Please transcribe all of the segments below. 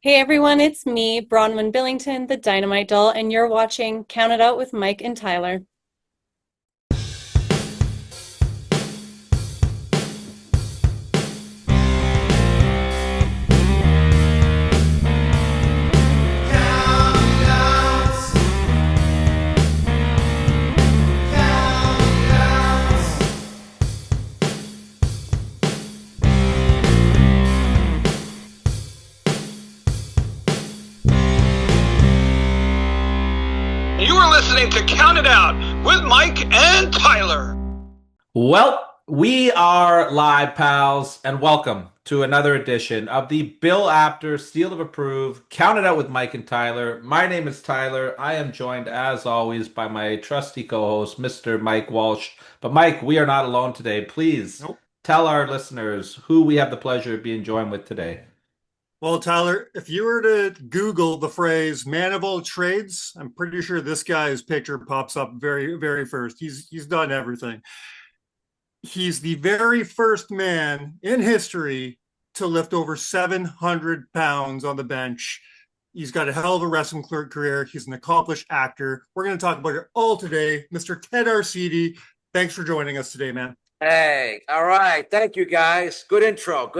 Hey everyone, it's me, Bronwyn Billington, the Dynamite Doll, and you're watching Count It Out with Mike and Tyler. You are listening to Count It Out with Mike and Tyler. Well, we are live, pals, and welcome to another edition of the Bill Apter Seal of Approve Count It Out with Mike and Tyler. My name is Tyler. I am joined, as always, by my trusty co-host, Mr. Mike Walsh. But Mike, we are not alone today. Please tell our listeners who we have the pleasure of being joined with today. Well, Tyler, if you were to Google the phrase "man of all trades," I'm pretty sure this guy's picture pops up very, very first. He's done everything. He's the very first man in history to lift over 700 pounds on the bench. He's got a hell of a wrestling career. He's an accomplished actor. We're going to talk about it all today. Mr. Ted Arcidi, thanks for joining us today, man. Hey, all right. Thank you, guys. Good intro.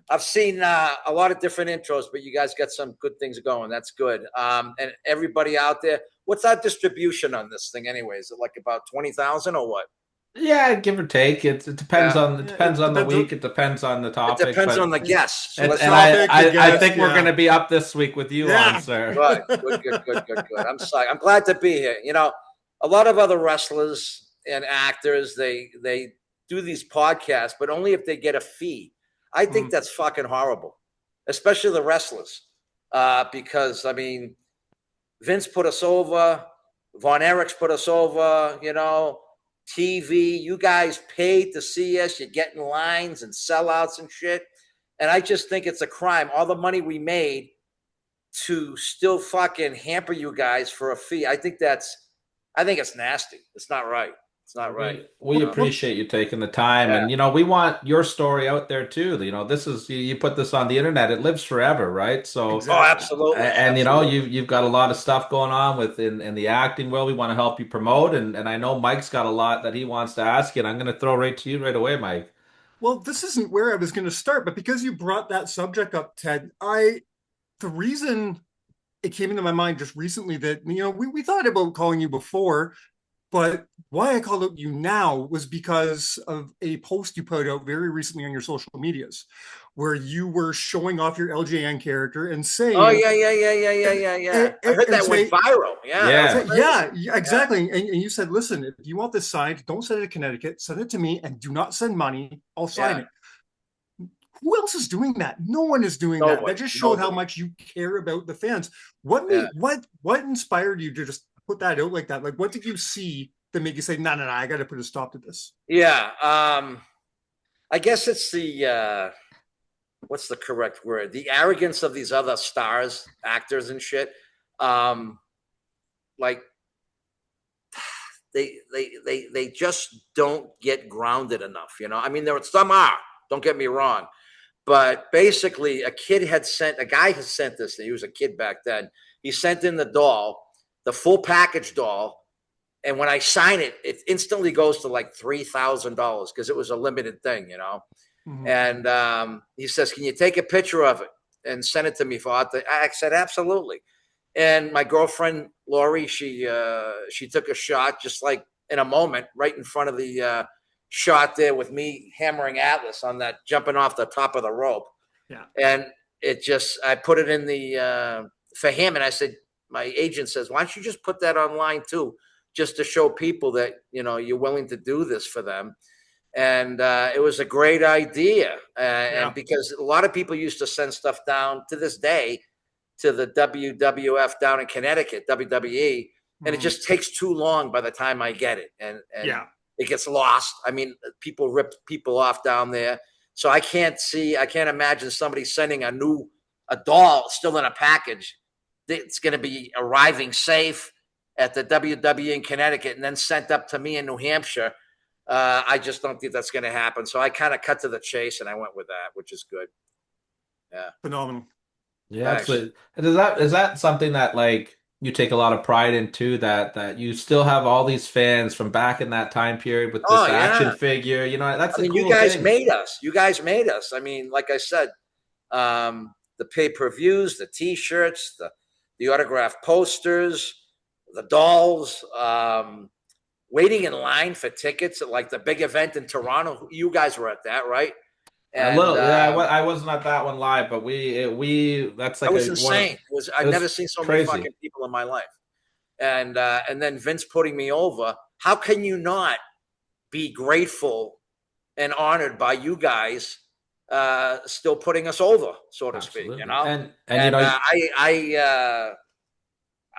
I've seen a lot of different intros, but you guys got some good things going. That's good. And everybody out there, what's our distribution on this thing anyway? Is it like about 20,000 or what? Yeah, give or take. It depends on the week. It depends on the topic. It depends on the guests. So I think we're going to be up this week with you on, sir. Right. Good. I'm sorry. I'm glad to be here. You know, a lot of other wrestlers and actors, they do these podcasts, but only if they get a fee. I think that's fucking horrible, especially the wrestlers, because I mean, Vince put us over, Von Erich's put us over, you know, TV. You guys paid to see us. You're getting lines and sellouts and shit, and I just think it's a crime. All the money we made to still fucking hamper you guys for a fee. I think it's nasty. It's not right. It's not right. We appreciate you taking the time, and you know, we want your story out there too. You know, this is you put this on the internet; it lives forever, right? So, exactly. Absolutely. And you know, you've got a lot of stuff going on in the acting world. We want to help you promote, and I know Mike's got a lot that he wants to ask you, and I'm going to throw right to you right away, Mike. Well, this isn't where I was going to start, but because you brought that subject up, Ted, the reason it came into my mind just recently that, you know, we thought about calling you before, but why I called out you now was because of a post you put out very recently on your social medias where you were showing off your LJN character and saying, "Oh yeah." I heard that went viral. Yeah, exactly. And you said, "Listen, if you want this signed, don't send it to Connecticut. Send it to me, and do not send money. I'll sign it." Who else is doing that? No one is doing that. That just showed how much you care about the fans. What inspired you to just put that out like that? Like, what did you see that made you say, no, I got to put a stop to this? Yeah. I guess it's the, what's the correct word? The arrogance of these other stars, actors and shit. Like they just don't get grounded enough, you know? I mean, some are, don't get me wrong. But basically a guy has sent this, he was a kid back then. He sent in the doll, the full package doll. And when I sign it, it instantly goes to like $3,000 because it was a limited thing, you know? Mm-hmm. And he says, "Can you take a picture of it and send it to me?" I said, "Absolutely." And my girlfriend, Lori, she took a shot just like in a moment right in front of the shot there with me hammering Atlas on that, jumping off the top of the rope. Yeah. And I put it in for him. And I said, my agent says, "Why don't you just put that online too, just to show people that, you know, you're willing to do this for them." And it was a great idea. And because a lot of people used to send stuff down to this day to the WWF down in Connecticut, WWE, and it just takes too long by the time I get it. And it gets lost. I mean, people rip people off down there. So I can't imagine somebody sending a doll still in a package. It's going to be arriving safe at the WWE in Connecticut and then sent up to me in New Hampshire. I just don't think that's going to happen. So I kind of cut to the chase and I went with that, which is good. Yeah. Phenomenal. Yeah, Facts. absolutely. And is that something that like you take a lot of pride in too, that you still have all these fans from back in that time period with Oh this action yeah. figure, that's I a mean, you cool guys thing. made us. You guys made us. I mean, like I said, the pay-per-views, the T-shirts, the autograph posters, the dolls, waiting in line for tickets at like the big event in Toronto. You guys were at that, right? A And little, yeah, I wasn't at that one live, but we that's that like was a one of insane. it I've never was seen so many crazy. fucking people in my life. And then Vince putting me over. How can you not be grateful and honored by you guys still putting us over, so to speak, you Absolutely. know? And And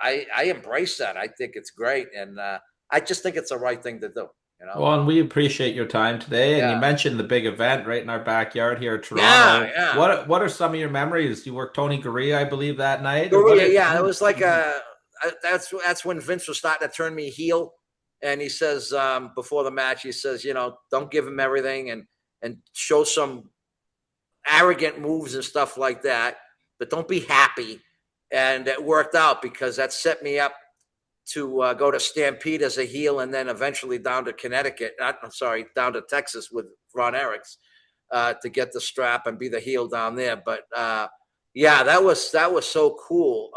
I embrace that. I think it's great, and I just think it's the right thing to do, you know? well, and we appreciate your time today. And you Yeah, mentioned the big event right in our backyard here in yeah, Toronto. yeah. What are some of your memories? You worked Tony Gurria, I believe, that night, or what? Korea, yeah, it was like that's when Vince was starting to turn me heel, and he says before the match, he says, don't give him everything and show some arrogant moves and stuff like that, but don't be happy. And it worked out because that set me up to go to Stampede as a heel, and then eventually down to Connecticut. I'm sorry, down to Texas with Ron Eriks to get the strap and be the heel down there. But yeah, that was so cool.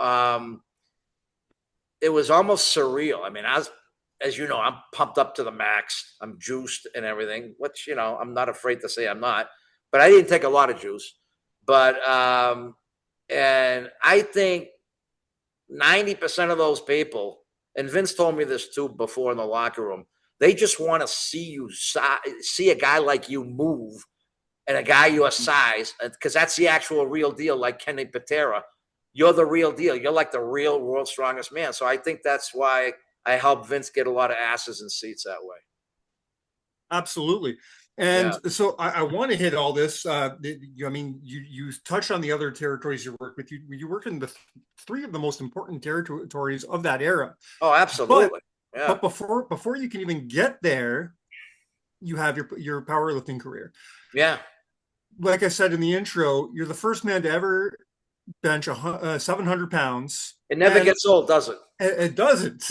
It was almost surreal. I mean, as you know, I'm pumped up to the max. I'm juiced and everything, which I'm not afraid to say I'm not. But I didn't take a lot of juice. But and I think 90% of those people, and Vince told me this too before in the locker room, they just want to see a guy like you move and a guy your size, because that's the actual real deal, like Kenny Patera. You're the real deal. You're like the real world's strongest man. So I think that's why I helped Vince get a lot of asses and seats that way. Absolutely. Yeah. And so I want to hit all this. I mean, you touched on the other territories you work with. You work in the three of the most important territories of that era. Oh, But absolutely. Yeah. before you can even get there, you have your powerlifting career. Yeah. Like I said in the intro, you're the first man to ever bench 700 pounds. It never gets old, does it? It doesn't,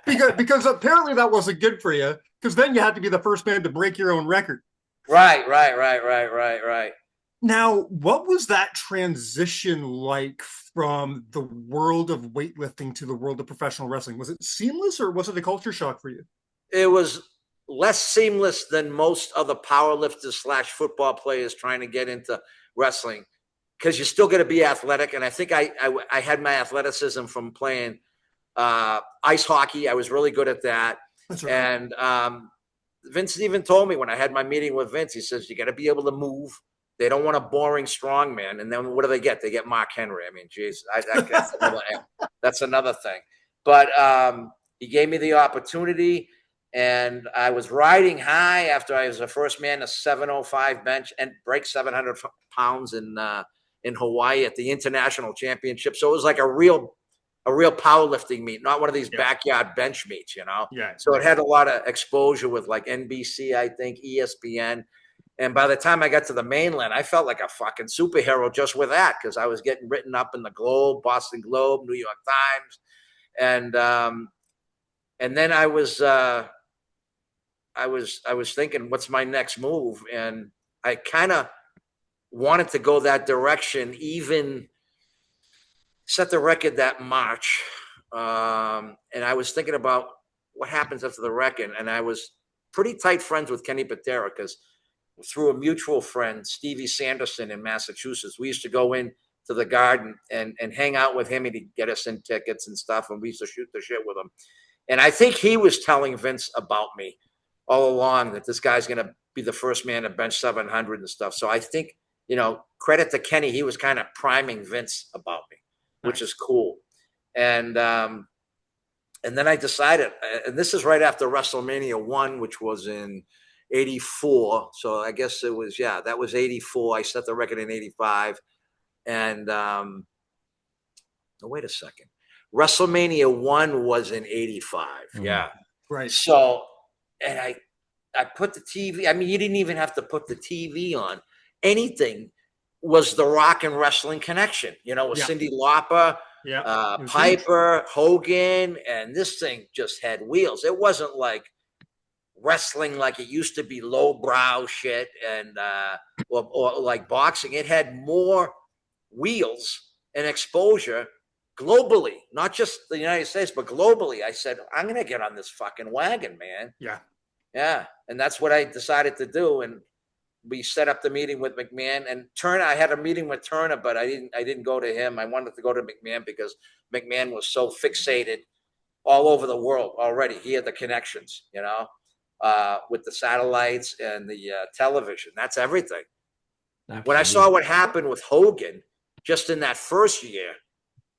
because apparently that wasn't good for you, because then you had to be the first man to break your own record. Right. Now, what was that transition like from the world of weightlifting to the world of professional wrestling? Was it seamless, or was it a culture shock for you? It was less seamless than most other powerlifters / football players trying to get into wrestling, because you're still going to be athletic. And I think I had my athleticism from playing ice hockey. I was really good at that. That's right. And Vince even told me when I had my meeting with Vince, he says, you got to be able to move. They don't want a boring strong man. And then what do they get? They get Mark Henry. I mean, geez, that's another thing. But he gave me the opportunity, and I was riding high after I was the first man to 705 bench and break 700 pounds in Hawaii at the international championship. So it was like a real powerlifting meet, not one of these backyard bench meets, Yeah. So it had a lot of exposure with like NBC, I think, ESPN. And by the time I got to the mainland, I felt like a fucking superhero just with that, because I was getting written up in the Globe, Boston Globe, New York Times, and then I was thinking, what's my next move? And I kind of wanted to go that direction, even set the record that March. And I was thinking about what happens after the record. And I was pretty tight friends with Kenny Patera, because through a mutual friend, Stevie Sanderson in Massachusetts, we used to go in to the Garden and hang out with him, and he'd get us in tickets and stuff. And we used to shoot the shit with him. And I think he was telling Vince about me all along, that this guy's going to be the first man to bench 700 and stuff. So I think, credit to Kenny, he was kind of priming Vince about me, which is cool. And then I decided, and this is right after Wrestlemania 1, which was in 84. So I guess it was, that was 84. I set the record in 85. And wait a second. WrestleMania 1 was in 85. Mm-hmm. Yeah. Right. So, and I put the TV, I mean, you didn't even have to put the TV on. Anything. was the Rock and Wrestling connection, you know, with Yeah. Cyndi Lauper, Yeah. It was Piper, Hogan, and this thing just had wheels. It wasn't like wrestling like it used to be, lowbrow shit, and or like boxing. It had more wheels and exposure globally, not just the United States, but globally. I said, I'm going to get on this fucking wagon, man. Yeah. Yeah. And that's what I decided to do. And we set up the meeting with McMahon and Turner. I had a meeting with Turner, but I didn't go to him. I wanted to go to McMahon because McMahon was so fixated all over the world already. He had the connections, you know, with the satellites and the television. That's everything. Absolutely. When I saw what happened with Hogan just in that first year,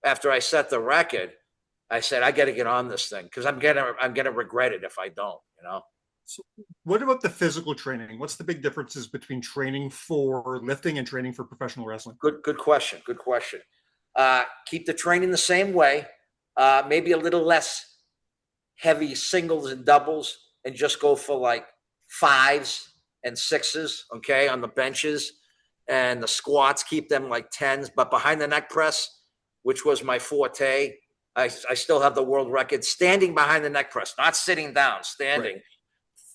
after I set the record, I said, I got to get on this thing because I'm gonna regret it if I don't, you know. So what about the physical training? What's the big differences between training for lifting and training for professional wrestling? Good question. Good question. Keep the training the same way. Maybe a little less heavy singles and doubles, and just go for like 5s and 6s. Okay, on the benches, and the squats, keep them like 10s. But behind the neck press, which was my forte, I still have the world record standing behind the neck press, not sitting down, standing. Right.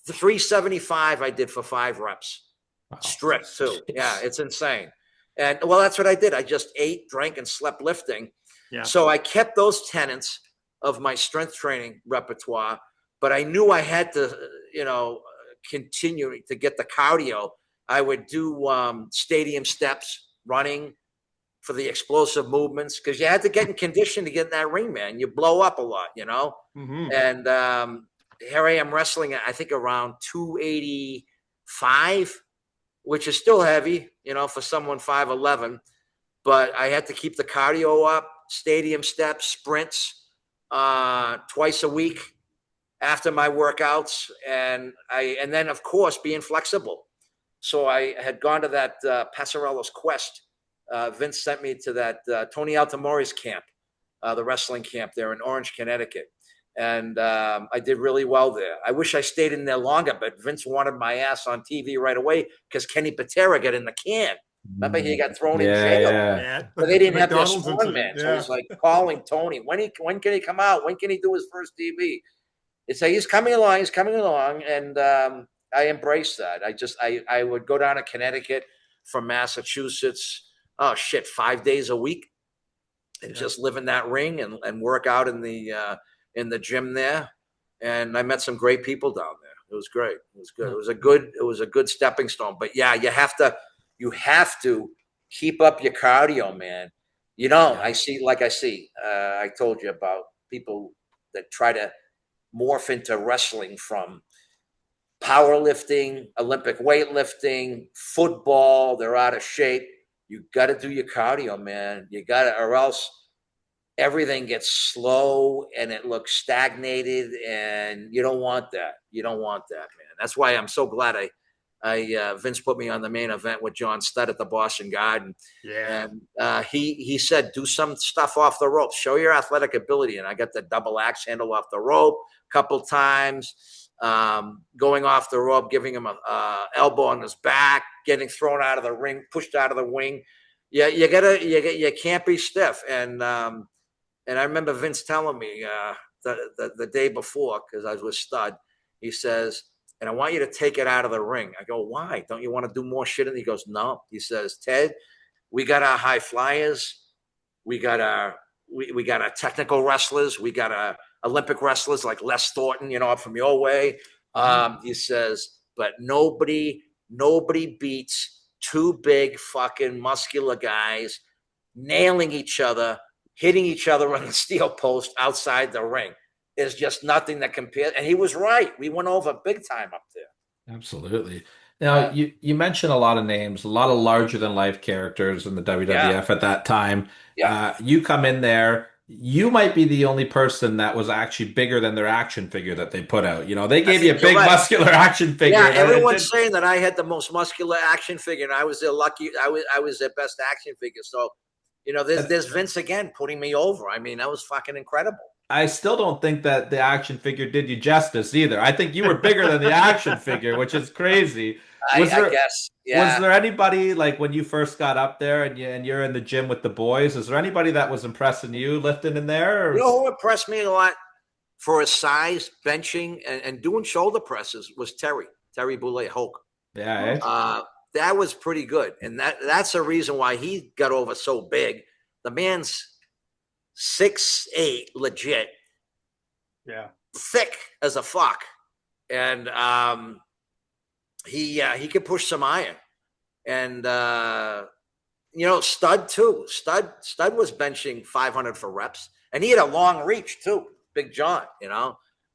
The 375 I did for 5 reps. Wow. Strict too. Yeah, it's insane. And well, that's what I did. I just ate, drank, and slept lifting. Yeah. So I kept those tenets of my strength training repertoire, but I knew I had to, you know, continue to get the cardio. I would do stadium steps, running for the explosive movements, because you had to get in condition to get in that ring, man. You blow up a lot, you know. Mm-hmm. And here I am wrestling at, I think, around 285, which is still heavy, you know, for someone 5'11". But I had to keep the cardio up, stadium steps, sprints, twice a week after my workouts, and then of course being flexible. So I had gone to that Passarella's Quest. Vince sent me to that Tony Altamori's camp, the wrestling camp there in Orange, Connecticut. And I did really well there. I wish I stayed in there longer, but Vince wanted my ass on TV right away because Kenny Patera got in the can. Remember, he got thrown in jail. Yeah. But they didn't have their strong man. Yeah. So it was like calling Tony. When can he come out? When can he do his first TV? It's like, he's coming along. And I embraced that. I would go down to Connecticut from Massachusetts, 5 days a week, and just live in that ring and work out in the gym there. And I met some great people down there. It was great. It was good. It was a good stepping stone. But yeah, you have to keep up your cardio, man. You know, I told you about people that try to morph into wrestling from powerlifting, Olympic weightlifting, football. They're out of shape. You got to do your cardio, man. You got to, or else everything gets slow and it looks stagnated, and you don't want that. You don't want that, man. That's why I'm so glad Vince put me on the main event with John Studd at the Boston Garden. Yeah. And he said, do some stuff off the rope, show your athletic ability. And I got the double axe handle off the rope a couple times, going off the rope, giving him a elbow on his back, getting thrown out of the ring, pushed out of the wing. Yeah, you can't be stiff. And I remember Vince telling me the day before, because I was with Studd, he says, and I want you to take it out of the ring. I go, why? Don't you want to do more shit? And he goes, no. He says, Ted, we got our high flyers. We got our technical wrestlers. We got our Olympic wrestlers like Les Thornton, you know, up from your way. He says, but nobody beats 2 big fucking muscular guys nailing each other, hitting each other on the steel post outside the ring. There's just nothing that compares. And he was right. We went over big time up there. Absolutely. Now, you mentioned a lot of names, a lot of larger-than-life characters in the WWF at that time. Yeah. You come in there. You might be the only person that was actually bigger than their action figure that they put out. You know, they gave you a big muscular action figure. Yeah, everyone's saying that I had the most muscular action figure, and I was their best action figure. So, you know, there's Vince again putting me over. I mean, that was fucking incredible. I still don't think that the action figure did you justice either. I think you were bigger than the action figure, which is crazy. Was I there guess, was yeah. there anybody like when you first got up there and you're in the gym with the boys? Is there anybody that was impressing you lifting in there? You know who impressed me a lot for his size, benching, and doing shoulder presses was Terry Boulay Hulk. Yeah, eh? That was pretty good, and that's the reason why he got over so big. The man's 6'8", legit, Yeah. thick as a fuck, and he could push some iron, and Stud too. Stud was benching 500 for reps, and he had a long reach too. Big John,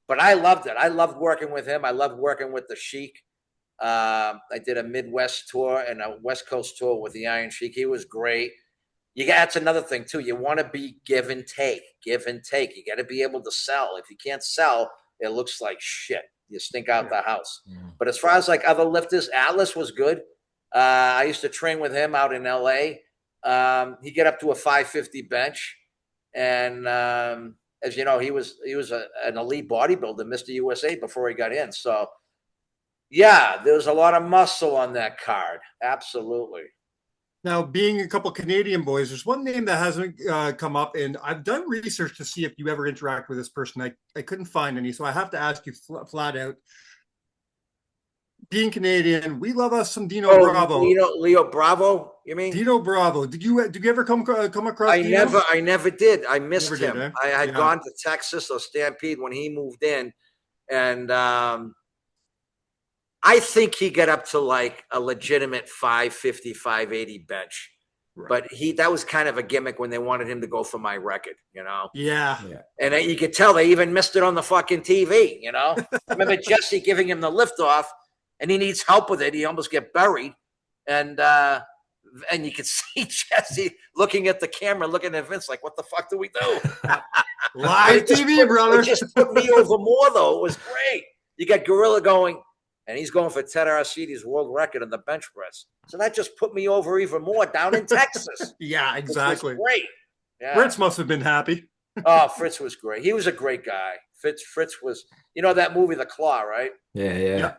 But I loved it. I loved working with him. I loved working with the Sheik. I did a Midwest tour and a West Coast tour with the Iron Sheik. He was great. That's another thing too. You want to be give and take. You got to be able to sell. If you can't sell, it looks like shit. You stink out the house. Mm. But as far as like other lifters, Atlas was good. I used to train with him out in LA. He get up to a 550 bench, and as you know, he was an elite bodybuilder, Mr. USA, before he got in. So, yeah, there was a lot of muscle on that card. Absolutely. Now, being a couple Canadian boys, there's one name that hasn't come up, and I've done research to see if you ever interact with this person. I couldn't find any, so I have to ask you flat out. Being Canadian, we love us some Dino Bravo. Leo Bravo, you mean? Dino Bravo. Did you ever come across? Dino? I never did. I missed him. Did, eh? I had gone to Texas or Stampede when he moved in, and I think he got up to like a legitimate 550, 580 bench. Right. But that was kind of a gimmick when they wanted him to go for my record, Yeah. And you could tell they even missed it on the fucking TV, I remember Jesse giving him the lift off, and he needs help with it. He almost get buried. And you could see Jesse looking at the camera, looking at Vince like, what the fuck do we do? Live TV, brother. It just put me over more, though. It was great. You got Gorilla going, and he's going for Ted Arcidi's world record in the bench press. So that just put me over even more down in Texas. Yeah, exactly. Great. Yeah. Fritz must have been happy. Oh, Fritz was great. He was a great guy. Fritz was, that movie, The Claw, right? Yeah.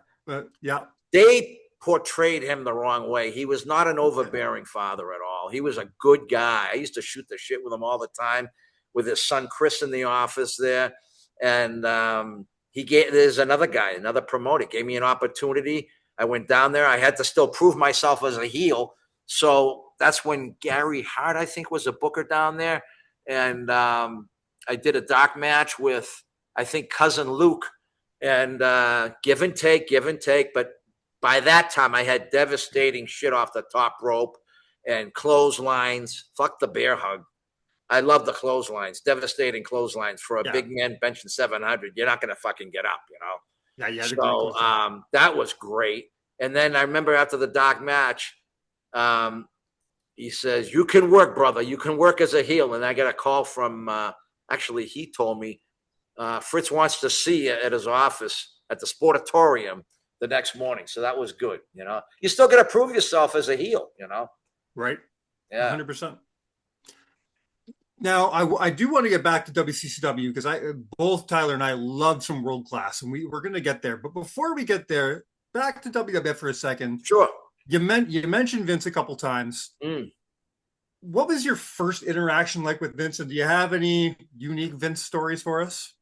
Yeah. They portrayed him the wrong way. He was not an overbearing father at all. He was a good guy. I used to shoot the shit with him all the time, with his son Chris in the office there. And there's another guy, another promoter, gave me an opportunity. I went down there. I had to still prove myself as a heel. So that's when Gary Hart, I think, was a booker down there. And I did a dark match with, I think, Cousin Luke. And give and take. But by that time, I had devastating shit off the top rope and clotheslines. Fuck the bear hug. I love the clotheslines, devastating clotheslines for a big man benching 700. You're not going to fucking get up, Yeah. So that was great. And then I remember after the dark match, he says, "You can work, brother. You can work as a heel." And I got a call from, actually, he told me, Fritz wants to see you at his office at the Sportatorium the next morning. So that was good. You still got to prove yourself as a heel, Right. Yeah. 100%. Now, I do want to get back to WCCW because both Tyler and I love some world class, and we're going to get there. But before we get there, back to WWF for a second. Sure. You mentioned Vince a couple times. What was your first interaction like with Vince, and do you have any unique Vince stories for us?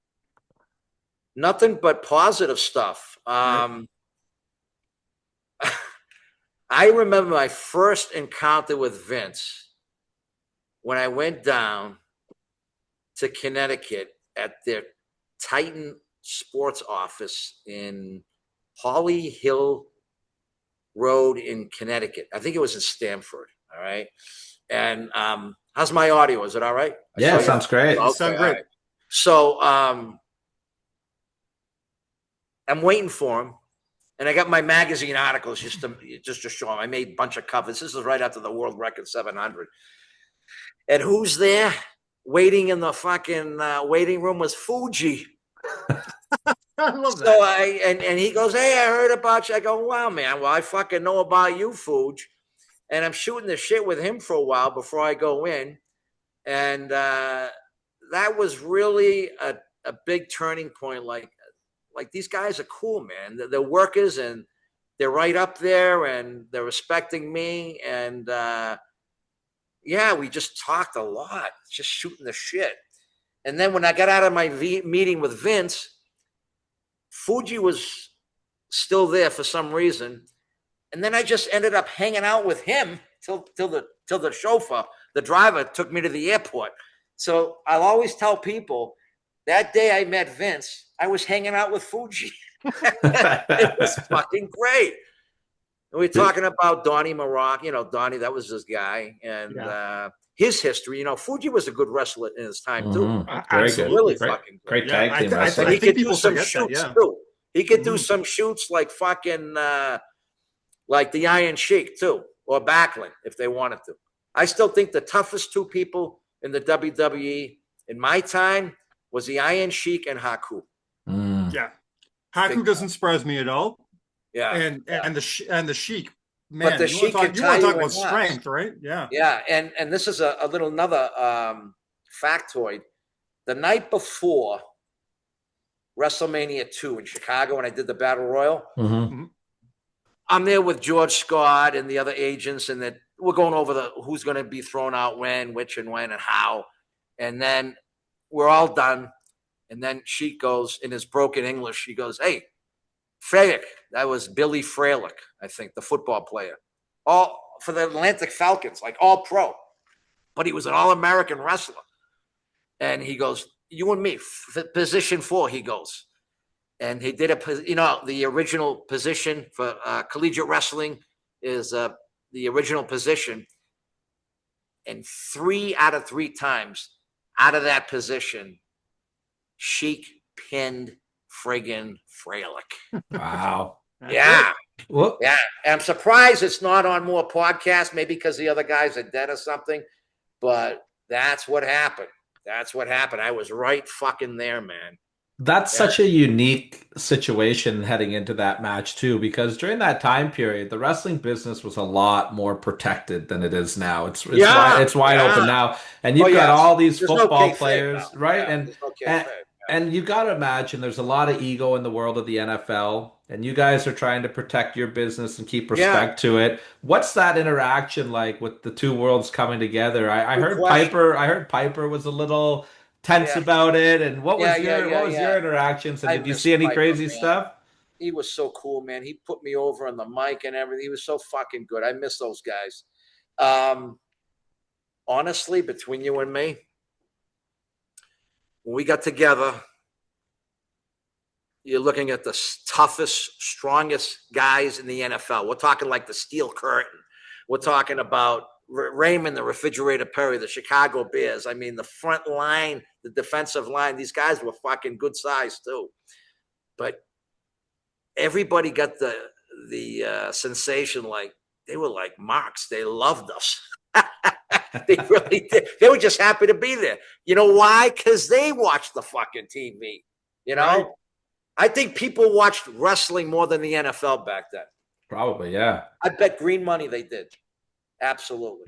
Nothing but positive stuff. Right. I remember my first encounter with Vince when I went down to Connecticut at their Titan Sports office in Holly Hill Road in Connecticut. I think it was in Stamford. All right. And how's my audio? Is it all right? Yeah, sounds great. Okay, sounds great. right. So I'm waiting for him, and I got my magazine articles just to show him. I made a bunch of covers. This is right after the world record 700. And who's there? Waiting in the fucking waiting room was Fuji. I love that. So and he goes, "Hey, I heard about you." I go, "Wow, man. Well, I fucking know about you, Fuji." And I'm shooting the shit with him for a while before I go in. And that was really a big turning point. Like these guys are cool, man. They're workers and they're right up there and they're respecting me. And yeah, we just talked a lot, just shooting the shit. And then when I got out of my meeting with Vince, Fuji was still there for some reason. And then I just ended up hanging out with him till the chauffeur, the driver, took me to the airport. So I'll always tell people that day I met Vince, I was hanging out with Fuji. It was fucking great. And we're talking about Donnie Maroc, Donnie, that was this guy. And his history, Fuji was a good wrestler in his time too. Very good. Really great, fucking good. great tag team wrestler. And he could do some shoots too. He could do some shoots like fucking like the Iron Sheik too, or Backlund if they wanted to. I still think the toughest two people in the WWE in my time was the Iron Sheik and Haku. Yeah, Haku doesn't surprise me at all. Yeah, and the Sheik, man. But the Sheik can you want to talk about what strength, right? Yeah, yeah. And this is another factoid. The night before WrestleMania 2 in Chicago, when I did the Battle Royal, I'm there with George Scott and the other agents, and that we're going over who's going to be thrown out when, which and when and how. And then we're all done. And then Sheik goes, in his broken English, he goes, "Hey, Frelick," that was Billy Frelick, I think, the football player, all for the Atlantic Falcons, like all pro, but he was an all-American wrestler. And he goes, "You and me, position 4," he goes. And he did the original position for collegiate wrestling is the original position. And 3 out of 3 times out of that position, Sheik pinned friggin' Frelick. Wow. Yeah. Well, yeah. And I'm surprised it's not on more podcasts, maybe because the other guys are dead or something. But that's what happened. That's what happened. I was right fucking there, man. That's such a unique situation heading into that match too, because during that time period, the wrestling business was a lot more protected than it is now. It's wide open now, and you've got all these football players, right? And you got to imagine there's a lot of ego in the world of the NFL, and you guys are trying to protect your business and keep respect to it. What's that interaction like with the two worlds coming together? I heard Piper was a little tense about it, and what was your interactions, and did you see any crazy stuff? He was so cool, man. He put me over on the mic and everything. He was so fucking good. I miss those guys. Honestly, between you and me, when we got together, you're looking at the toughest, strongest guys in the NFL. We're talking like the Steel Curtain. We're talking about Raymond, the Refrigerator Perry, the Chicago Bears. I mean, the front line, the defensive line, these guys were fucking good size too. But everybody got the sensation like they were like marks. They loved us. They really did. They were just happy to be there. You know why? Because they watched the fucking TV. You know? Right. I think people watched wrestling more than the NFL back then. Probably, yeah. I bet green money they did. Absolutely.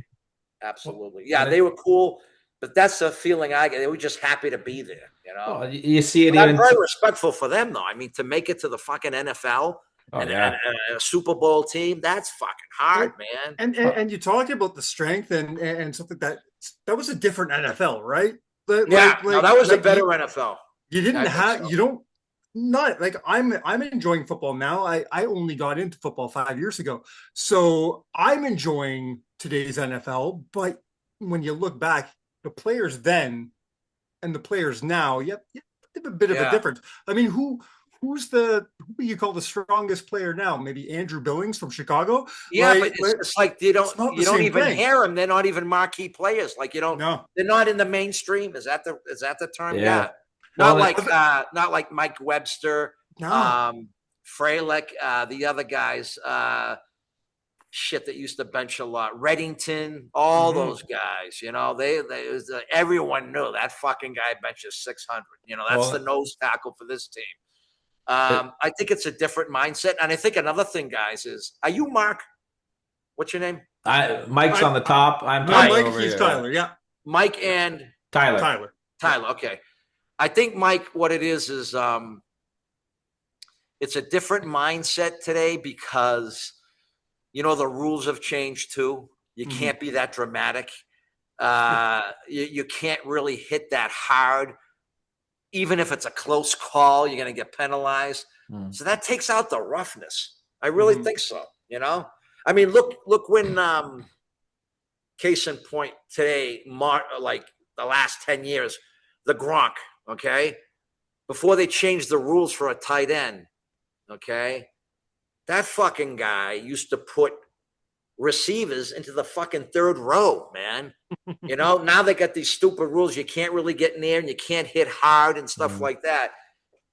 Yeah, they were cool, but that's the feeling I get. They were just happy to be there, you know? Well, you see it. I'm very respectful for them, though. I mean, to make it to the fucking NFL and a Super Bowl team, that's fucking hard, man. And you talk about the strength and something that was a different NFL, right? No, that was a better NFL. You didn't I'm enjoying football now. I only got into football 5 years ago. So I'm enjoying today's NFL. But when you look back, the players then and the players now, you have a bit of a difference. I mean, who do you call the strongest player now? Maybe Andrew Billings from Chicago? Yeah, but it's like you don't even hear them. They're not even marquee players. Like they're not in the mainstream. Is that the term? Yeah. Not like Mike Webster, Frelick, the other guys, that used to bench a lot. Reddington, all those guys, you know, everyone knew that fucking guy benches 600. You know, that's the nose tackle for this team. I think it's a different mindset. And I think another thing, guys, is, are you Mark? What's your name? Mike's on the top. I'm Tyler. Mike, he's Tyler. Yeah. Mike and Tyler. Tyler. Okay. I think, Mike, what it is it's a different mindset today because, the rules have changed too. You can't be that dramatic. You can't really hit that hard. Even if it's a close call, you're going to get penalized. So that takes out the roughness. I really think so. I mean, look when, case in point today, like the last 10 years, the Gronk, okay? Before they changed the rules for a tight end, okay? That fucking guy used to put receivers into the fucking third row, man. Now they got these stupid rules. You can't really get near and you can't hit hard and stuff like that.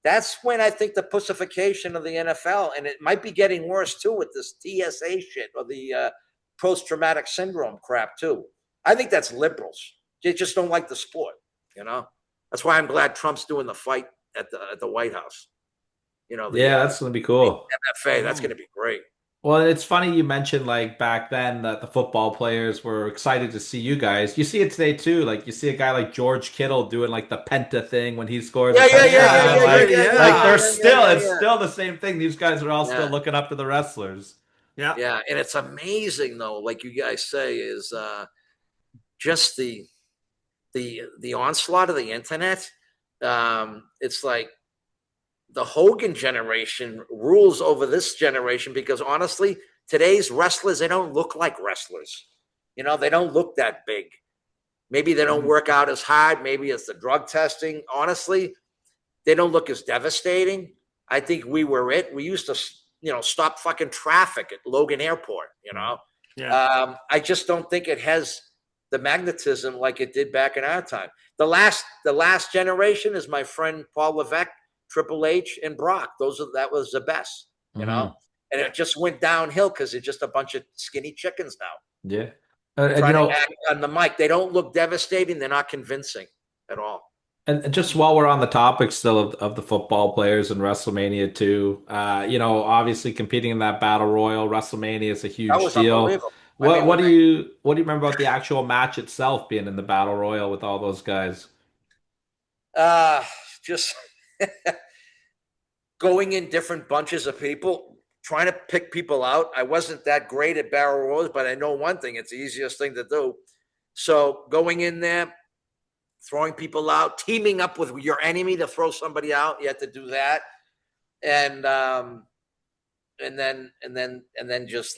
That's when I think the pussification of the NFL, and it might be getting worse too with this TSA shit or the post-traumatic syndrome crap too. I think that's liberals. They just don't like the sport, That's why I'm glad Trump's doing the fight at the White House. That's going to be cool. MFA, that's going to be great. Well, it's funny you mentioned like back then that the football players were excited to see you guys. You see it today too. Like you see a guy like George Kittle doing like the penta thing when he scores. Yeah. Like they're it's still the same thing. These guys are all still looking up to the wrestlers. Yeah. Yeah. And it's amazing though, like you guys say, is just the onslaught of the internet. It's like the Hogan generation rules over this generation because honestly, today's wrestlers, they don't look like wrestlers. They don't look that big. Maybe they don't work out as hard. Maybe it's the drug testing. Honestly, they don't look as devastating. I think we were it. We used to, stop fucking traffic at Logan Airport, Yeah. I just don't think it has the magnetism like it did back in our time. The last generation is my friend Paul Levesque, Triple H, and Brock. That was the best, and it just went downhill because it's just a bunch of skinny chickens now. Yeah, trying to act on the mic. They don't look devastating. They're not convincing at all. And just while we're on the topic still of the football players and WrestleMania too, obviously competing in that battle royal, WrestleMania is a huge That was deal. unbelievable. What do you remember about the actual match itself being in the battle royal with all those guys? Just going in different bunches of people, trying to pick people out. I wasn't that great at barrel rolls, but I know one thing, it's the easiest thing to do. So going in there, throwing people out, teaming up with your enemy to throw somebody out, you have to do that. And then just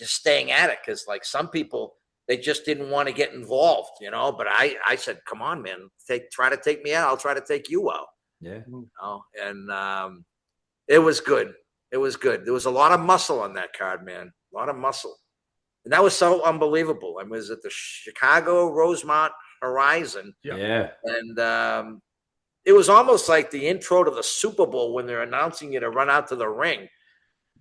staying at it. Cause like some people, they just didn't want to get involved, but I said, come on, man, try to take me out. I'll try to take you out. Yeah. And it was good. It was good. There was a lot of muscle on that card, man. A lot of muscle. And that was so unbelievable. I was at the Chicago Rosemont Horizon. Yeah. And it was almost like the intro to the Super Bowl when they're announcing you to run out to the ring.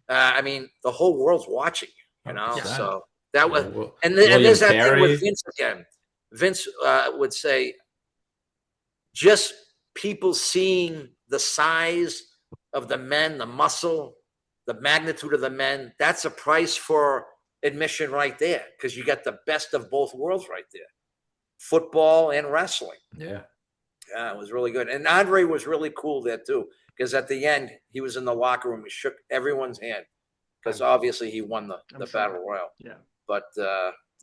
I mean, the whole world's watching, Yeah. So that was, and William there's that Perry. thing with Vince again. Vince would say, just people seeing the size of the men, the muscle, the magnitude of the men, that's a price for admission right there, because you got the best of both worlds right there, football and wrestling. Yeah. Yeah, it was really good. And Andre was really cool there too, because at the end, he was in the locker room. He shook everyone's hand because obviously he won the battle royal. Yeah. But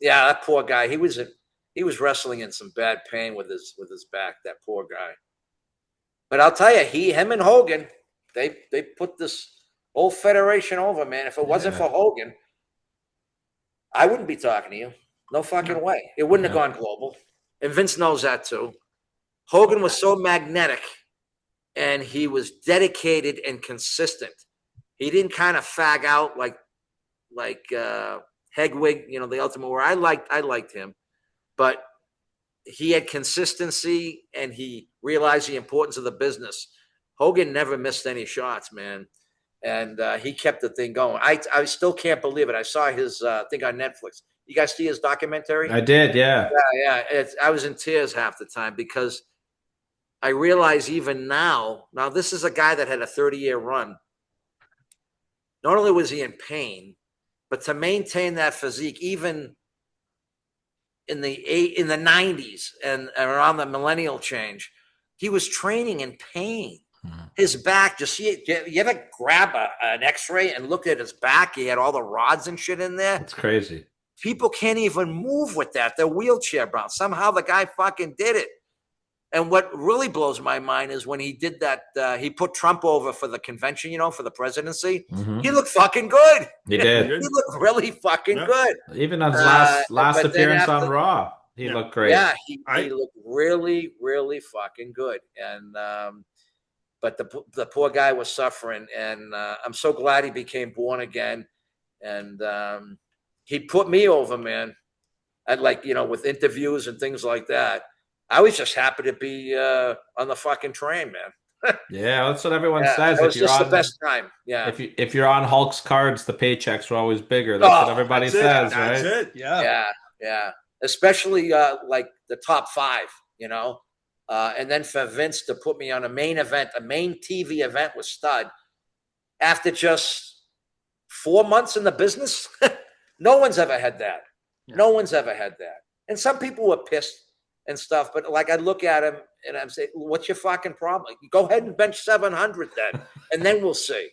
yeah, that poor guy, he was wrestling in some bad pain with his back, that poor guy. But I'll tell you, him and Hogan, they put this whole federation over, man. If it wasn't for Hogan, I wouldn't be talking to you. No fucking way. It wouldn't have gone global. And Vince knows that too. Hogan was so magnetic and he was dedicated and consistent. He didn't kind of fag out like Hegwig, the Ultimate Warrior. I liked him, but he had consistency and he realized the importance of the business. Hogan never missed any shots, man. And he kept the thing going. I still can't believe it. I saw his thing on Netflix. You guys see his documentary? I did, yeah. Yeah. I was in tears half the time because I realize even now this is a guy that had a 30-year run. Not only was he in pain, but to maintain that physique, even in the 90s and around the millennial change, he was training in pain. His back, just you ever grab an X-ray and look at his back? He had all the rods and shit in there. It's crazy. People can't even move with that. They're wheelchair bound. Somehow the guy fucking did it. And what really blows my mind is when he did that, he put Trump over for the convention, for the presidency. He looked fucking good. He did. He looked really fucking good. Even on his last appearance on Raw, he looked great. Yeah, he looked really, really fucking good. And but the poor guy was suffering, and I'm so glad he became born again. And he put me over, man. I'd with interviews and things like that. I was just happy to be on the fucking train, man. Yeah, that's what everyone says. It was just the best time. Yeah. If you're on Hulk's cards, the paychecks are always bigger. That's what everybody says, right? That's it. Yeah. Yeah. Especially like the top 5, and then for Vince to put me on a main TV event with Stud after just 4 months in the business. No one's ever had that. Yeah. No one's ever had that. And some people were pissed and stuff, but I look at him and I'm saying, what's your fucking problem? Go ahead and bench 700 then, and then we'll see,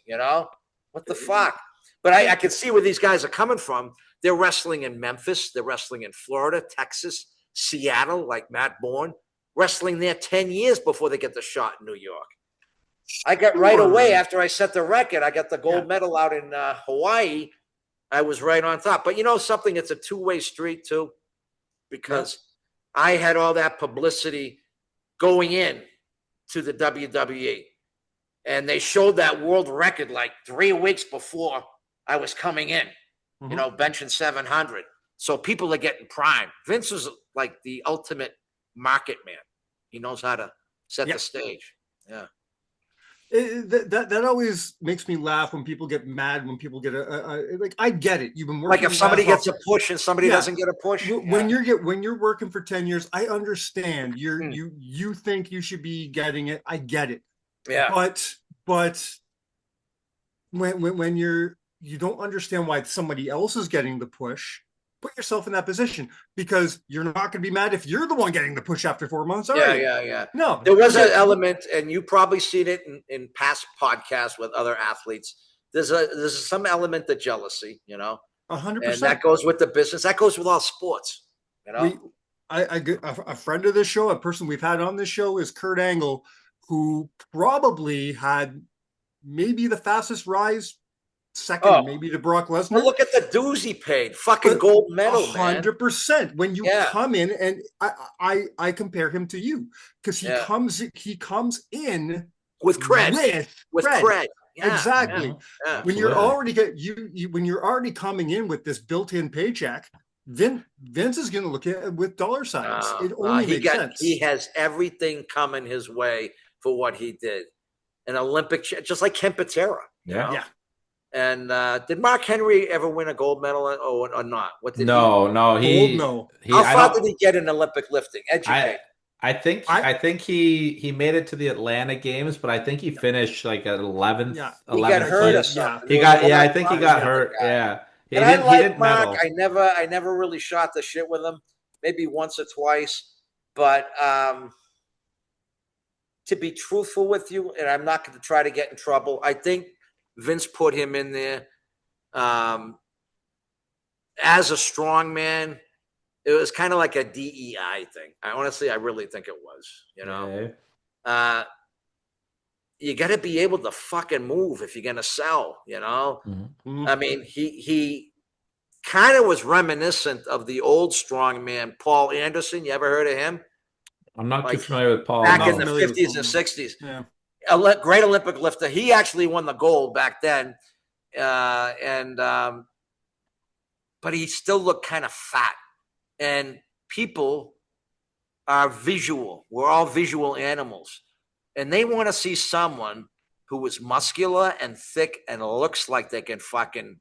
what the fuck? But I can see where these guys are coming from. They're wrestling in Memphis. They're wrestling in Florida, Texas, Seattle, like Matt Bourne, wrestling there 10 years before they get the shot in New York. I got right away after I set the record. I got the gold medal out in Hawaii. I was right on top. But something, it's a two-way street too, because I had all that publicity going in to the WWE, and they showed that world record like 3 weeks before I was coming in, benching 700. So people are getting primed. Vince is like the ultimate market man. He knows how to set the stage. Yeah. That always makes me laugh when people get mad, when people get I get it. You've been working. Like if somebody gets a push and somebody doesn't get a push. When you're working for 10 years, I understand. You think you should be getting it. I get it. Yeah. But when you don't understand why somebody else is getting the push, put yourself in that position, because you're not going to be mad if you're the one getting the push after 4 months. Yeah. No, there was an element, and you probably seen it in past podcasts with other athletes. There's some element of jealousy, 100%. And that goes with the business. That goes with all sports, A friend of this show, a person we've had on this show, is Kurt Angle, who probably had maybe the fastest rise. Second, maybe to Brock Lesnar. Well, look at the dues he paid. Fucking gold medal, 100%. When you come in, and I compare him to you, because he comes in with cred. With cred. Yeah, exactly. Yeah. When you're already coming in with this built-in paycheck, then Vince is going to look at it with dollar signs. It only makes sense. He has everything coming his way for what he did. An Olympic, just like Ken Patera. Yeah. And did Mark Henry ever win a gold medal or not? What did No. How far did he get in Olympic lifting? Educate. I think he made it to the Atlanta games, but I think he finished like at 11th. Yeah. He got hurt or something. I think he got hurt. Yeah. He didn't Mark. I never really shot the shit with him. Maybe once or twice. But to be truthful with you, and I'm not going to try to get in trouble, I think Vince put him in there as a strong man. It was kind of like a DEI thing. I really think it was, you got to be able to fucking move if you're going to sell, Mm-hmm. I mean, he kind of was reminiscent of the old strong man, Paul Anderson. You ever heard of him? I'm not too familiar with Paul. Back in the 50s and 60s. Yeah. A great Olympic lifter. He actually won the gold back then. But he still looked kind of fat. And people are visual. We're all visual animals. And they want to see someone who is muscular and thick and looks like they can fucking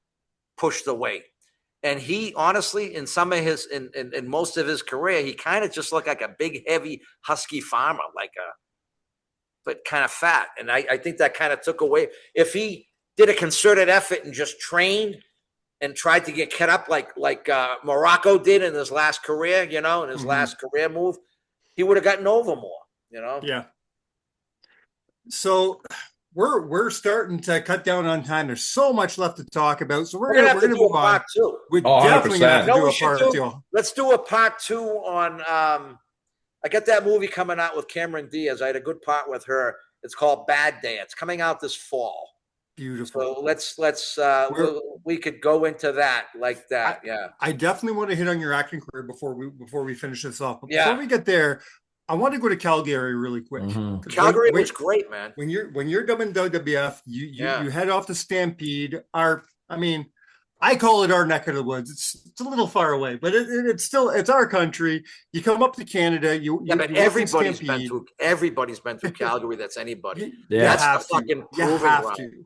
push the weight. And he honestly, in some of his, in most of his career, he kind of just looked like a big, heavy, husky farmer, but kind of fat. And I think that kind of took away. If he did a concerted effort and just trained and tried to get cut up like Morocco did in his last career, in his last career move, he would have gotten over more, Yeah. So we're starting to cut down on time. There's so much left to talk about. So we're gonna have to do move a on. part two. We're definitely gonna have to do a part two. Let's do a part two on. I got that movie coming out with Cameron Diaz. I had a good part with her. It's called Bad Day. It's coming out this fall. Beautiful. So we could go into that like that. I definitely want to hit on your acting career before we finish this off. But Yeah. before we get there, I want to go to Calgary really quick. Calgary was great, man. When you're done in WWF, you head off to Stampede. I call it our neck of the woods. It's a little far away, but it's our country. You come up to Canada. But everybody's been through Calgary. That's anybody. Yeah. That's the fucking proving ground.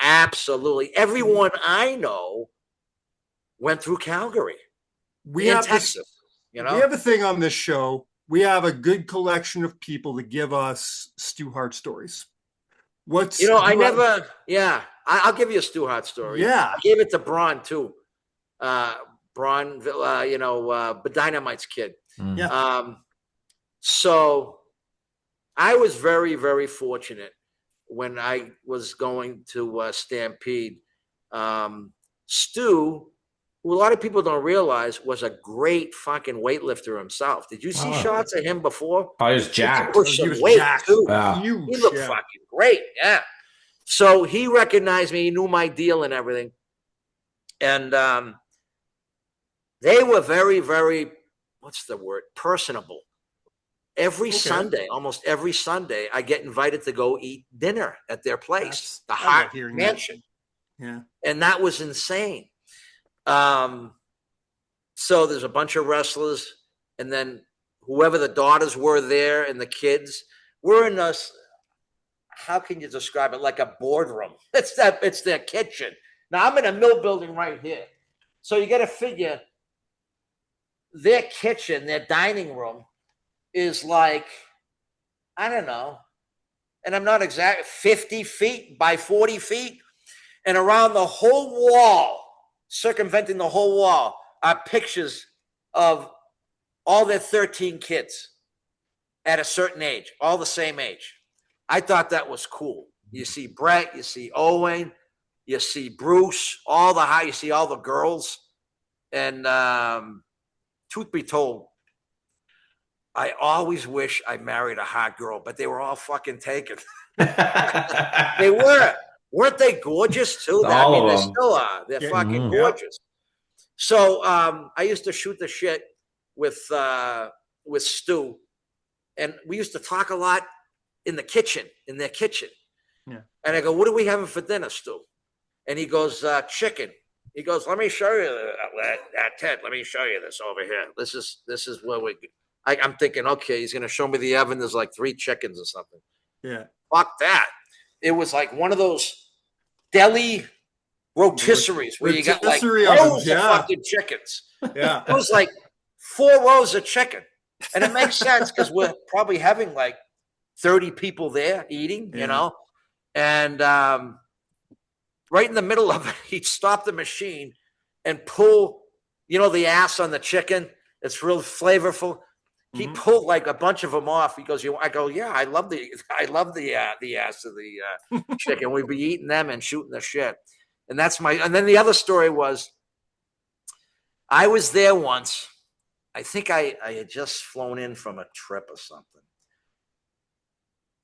Absolutely. Everyone I know went through Calgary. We have Texas. We have a thing on this show. We have a good collection of people that give us Stu Hart stories. I'll give you a Stu Hart story. Yeah. I gave it to Braun too. Braun, Dynamite's kid. Yeah. So I was very, very fortunate when I was going to Stampede. Stu, who a lot of people don't realize, was a great fucking weightlifter himself. Did you see shots of him before? Oh, he was jacked. He was weight too. Wow. He looked fucking great. Yeah. So he recognized me. He knew my deal and everything. And they were very, very, personable. Sunday, almost every Sunday, I get invited to go eat dinner at their place, the Hart Mansion. Yeah. And that was insane. So there's a bunch of wrestlers, and then whoever the daughters were there and the kids, we're in this, how can you describe it? Like a boardroom. It's their kitchen. Now I'm in a mill building right here. So you got to figure their kitchen, their dining room is like, I don't know, and I'm not exact, 50 feet by 40 feet. And around the whole wall, circumventing the whole wall, are pictures of all their 13 kids at a certain age, all the same age. I thought that was cool. You see Brett, you see Owen, you see Bruce, you see all the girls. And truth be told, I always wish I married a hot girl, but they were all fucking taken. They were. Weren't they gorgeous too? They still are. They're fucking gorgeous. So I used to shoot the shit with Stu, and we used to talk a lot in their kitchen. Yeah. And I go, "What are we having for dinner, Stu?" And he goes, "Chicken." He goes, "Let me show you that, Ted. Let me show you this over here. This is where I'm thinking, okay, he's gonna show me the oven. There's like 3 chickens or something. Yeah. Fuck that. It was like one of those deli rotisseries where you got like rows of fucking chickens. Yeah. It was like 4 rows of chicken. And it makes sense because we're probably having like 30 people there eating, you know? And right in the middle of it, he'd stop the machine and pull, the ass on the chicken. It's real flavorful. He pulled like a bunch of them off. He goes, I go, yeah, I love the ass of the chicken. We'd be eating them and shooting the shit. And and then the other story was, I was there once. I think I had just flown in from a trip or something.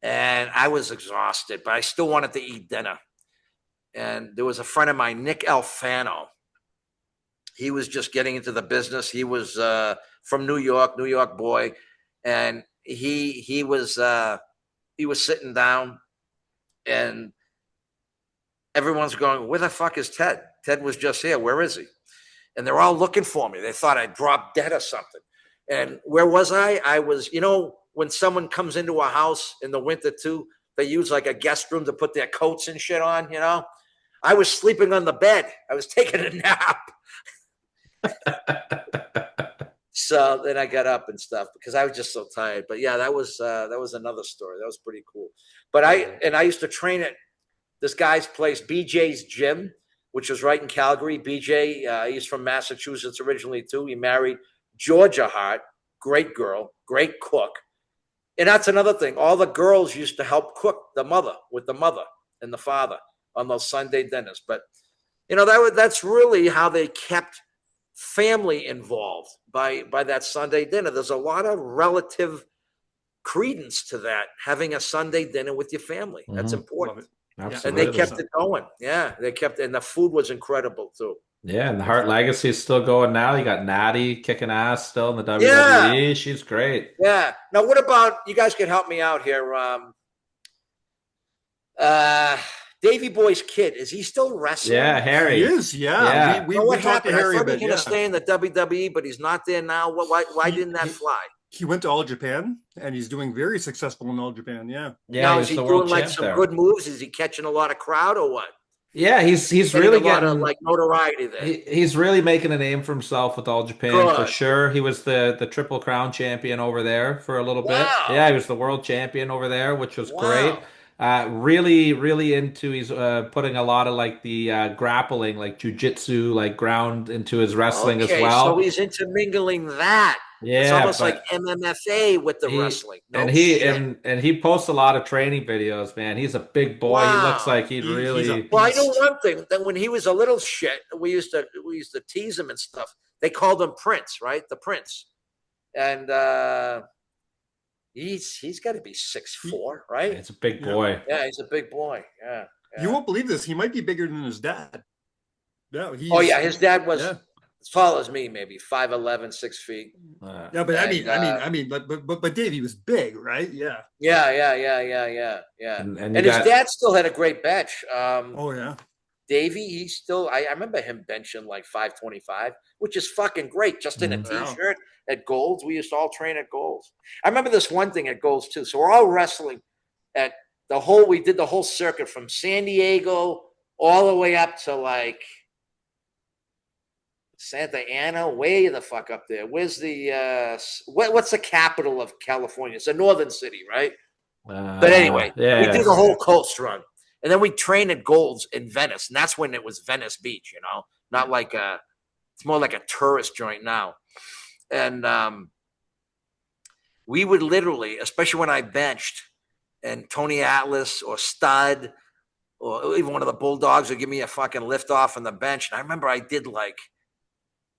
And I was exhausted, but I still wanted to eat dinner. And there was a friend of mine, Nick Alfano. He was just getting into the business. He was from New York boy, and he was sitting down, and everyone's going, "Where the fuck is Ted? Ted was just here. Where is he?" And they're all looking for me. They thought I dropped dead or something. And where was I? I was, when someone comes into a house in the winter too, they use like a guest room to put their coats and shit on. I was sleeping on the bed. I was taking a nap. So then I got up and stuff because I was just so tired. But yeah, that was another story. That was pretty cool. But I used to train at this guy's place, BJ's Gym. which was right in Calgary. BJ, he's from Massachusetts originally too. He married Georgia Hart, great girl, great cook. And that's another thing. All the girls used to help cook with the mother and the father on those Sunday dinners. But, that's really how they kept family involved by that Sunday dinner. There's a lot of relative credence to that, having a Sunday dinner with your family. That's important. Absolutely. And they kept it going. Yeah, and the food was incredible too. Yeah, and the Hart legacy is still going now. You got Natty kicking ass still in the WWE. She's great. Yeah. Now, what about, you guys can help me out here. Davey Boy's kid, is he still wrestling? Yeah, Harry. He is, yeah. We talked to Harry I a bit. thought he was going to stay in the WWE, but he's not there now. Why didn't that fly? He went to All Japan, and he's doing very successful in All Japan. Yeah. Now, is he doing like some good moves? Is he catching a lot of crowd or what? Yeah, he's really getting a lot of like notoriety there. He's really making a name for himself with All Japan for sure. He was the Triple Crown champion over there for a little bit. Yeah, he was the world champion over there, which was great. Really, really into. He's putting a lot of like the grappling, like jujitsu, like ground into his wrestling as well. So he's intermingling that. Yeah, it's almost like MMFA with the wrestling. He posts a lot of training videos, man. He's a big boy. Wow. He looks like he'd really. Well, I know one thing. That when he was a little shit, we used to tease him and stuff. They called him Prince, right? The Prince, and he's got to be 6'4", right? It's a big boy. Yeah, he's a big boy. Yeah. You won't believe this. He might be bigger than his dad. Yeah. His dad was. Yeah. As tall as me, maybe 5'11", 6 feet. Yeah, but I mean, but Davey was big, right? Yeah. Yeah. And his dad still had a great bench. Davey, I remember him benching like 525, which is fucking great, just in a t-shirt at Gold's. We used to all train at Gold's. I remember this one thing at Gold's too. So we're all wrestling at we did the whole circuit from San Diego all the way up to like Santa Ana, way the fuck up there. Where's the what's the capital of California? It's a northern city, right? But anyway, we did the whole coast run, and then we trained at Gold's in Venice, and that's when it was Venice Beach, not like it's more like a tourist joint now. And we would literally, especially when I benched, and Tony Atlas or Stud or even one of the Bulldogs would give me a fucking lift off on the bench, and I remember I did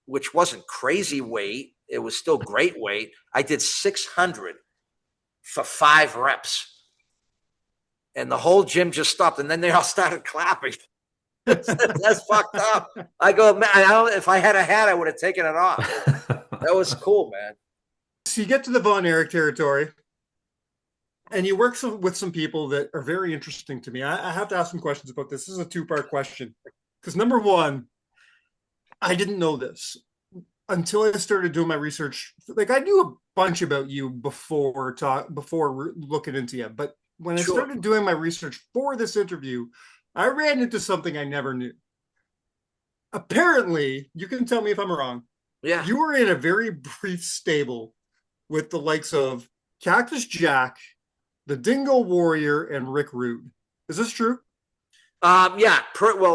which wasn't crazy weight. It was still great weight. I did 600 for 5 reps. And the whole gym just stopped. And then they all started clapping. That's fucked up. I go, man, if I had a hat, I would have taken it off. That was cool, man. So you get to the Von Erich territory, and you work with some people that are very interesting to me. I have to ask some questions about this. This is a 2-part question. Because number one, I didn't know this until I started doing my research. Like, I knew a bunch about you before looking into you, but when I started doing my research for this interview, I ran into something I never knew. Apparently, you can tell me if I'm wrong. Yeah, you were in a very brief stable with the likes of Cactus Jack, the Dingo Warrior, and Rick Rude. Is this true? Yeah.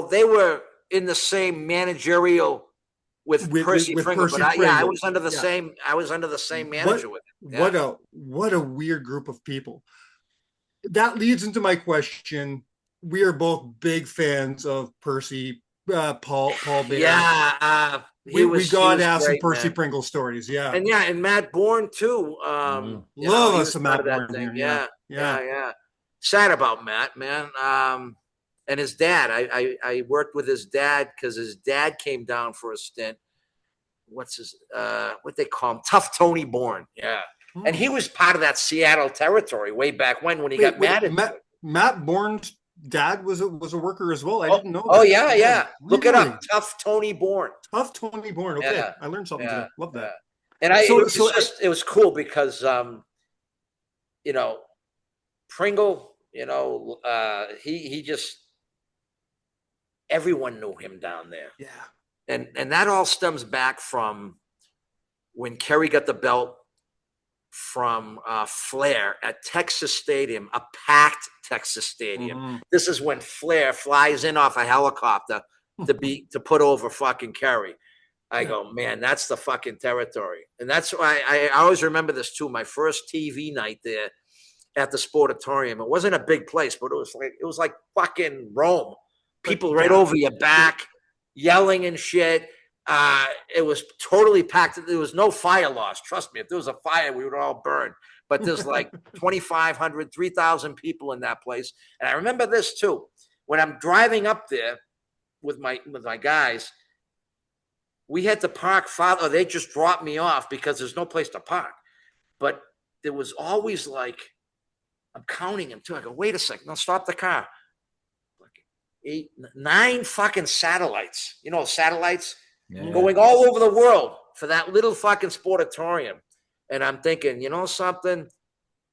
They were in the same managerial with Percy Pringle, but I was under the same. I was under the same manager with him. Yeah. What a weird group of people. That leads into my question. We are both big fans of Percy, Paul Bear. Yeah, we got to have some Percy Pringle stories. Yeah, and Matt Bourne too. Love us some Matt Bourne here. Yeah. Sad about Matt, man. And his dad, I worked with his dad because his dad came down for a stint. What's his, what they call him? Tough Tony Bourne. Yeah. And he was part of that Seattle territory way back when he got mad at Matt Bourne's dad was a worker as well. I didn't know that. Oh, yeah. Really? Look it up. Tough Tony Bourne. Tough Tony Bourne. Okay. Yeah. I learned something today. Love that. And it was cool because, Pringle, he just, everyone knew him down there. Yeah. And that all stems back from when Kerry got the belt from Flair at Texas Stadium, a packed Texas Stadium. Mm-hmm. This is when Flair flies in off a helicopter to put over fucking Kerry. I go, man, that's the fucking territory. And that's why I always remember this too. My first TV night there at the Sportatorium. It wasn't a big place, but it was like fucking Rome. People right over your back, yelling and shit. It was totally packed. There was no fire loss. Trust me, if there was a fire, we would all burn. But there's like 2,500, 3,000 people in that place. And I remember this too. When I'm driving up there with my guys, we had to park or they just dropped me off because there's no place to park. But there was always like, I'm counting them too. I go, wait a second, no, stop the car. 8, 9 fucking satellites, satellites going all over the world for that little fucking Sportatorium. And I'm thinking, you know something?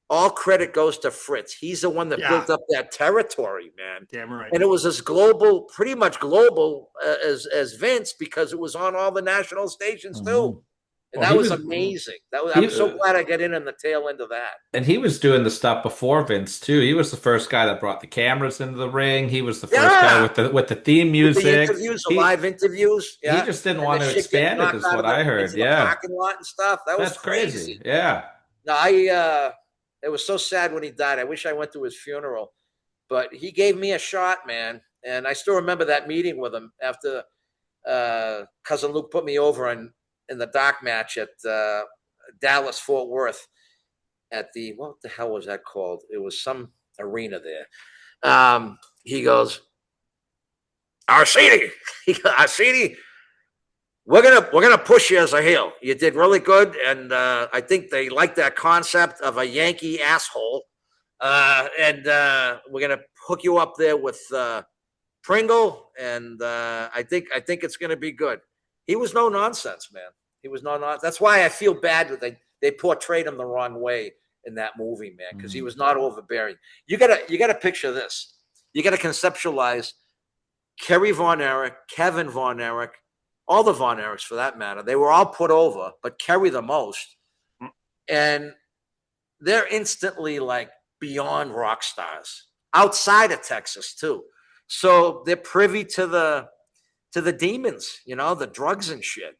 All credit goes to Fritz. He's the one that built up that territory, man. Damn right. And it was as global, pretty much global as Vince, because it was on all the national stations too. And that was amazing. I'm so glad I got in on the tail end of that. And he was doing the stuff before Vince too. He was the first guy that brought the cameras into the ring. He was the first guy with the theme music, the interviews, the live interviews. Yeah. He just didn't want to expand it, is what I heard. Yeah, parking lot and stuff. That's crazy. Yeah. No, it was so sad when he died. I wish I went to his funeral, but he gave me a shot, man. And I still remember that meeting with him after Cousin Luke put me over in the dark match at Dallas Fort Worth at what the hell was that called? It was some arena there. He goes, Arcidi, we're gonna push you as a heel. You did really good, and I think they like that concept of a Yankee asshole. And we're gonna hook you up there with Pringle, and I think it's gonna be good. He was no nonsense, man. He was no nonsense. That's why I feel bad that they portrayed him the wrong way in that movie, man, because he was not overbearing. You gotta picture this. You gotta conceptualize Kerry Von Erich, Kevin Von Erich, all the Von Erichs for that matter. They were all put over, but Kerry the most. And they're instantly like beyond rock stars outside of Texas too. So they're privy to the demons, the drugs and shit.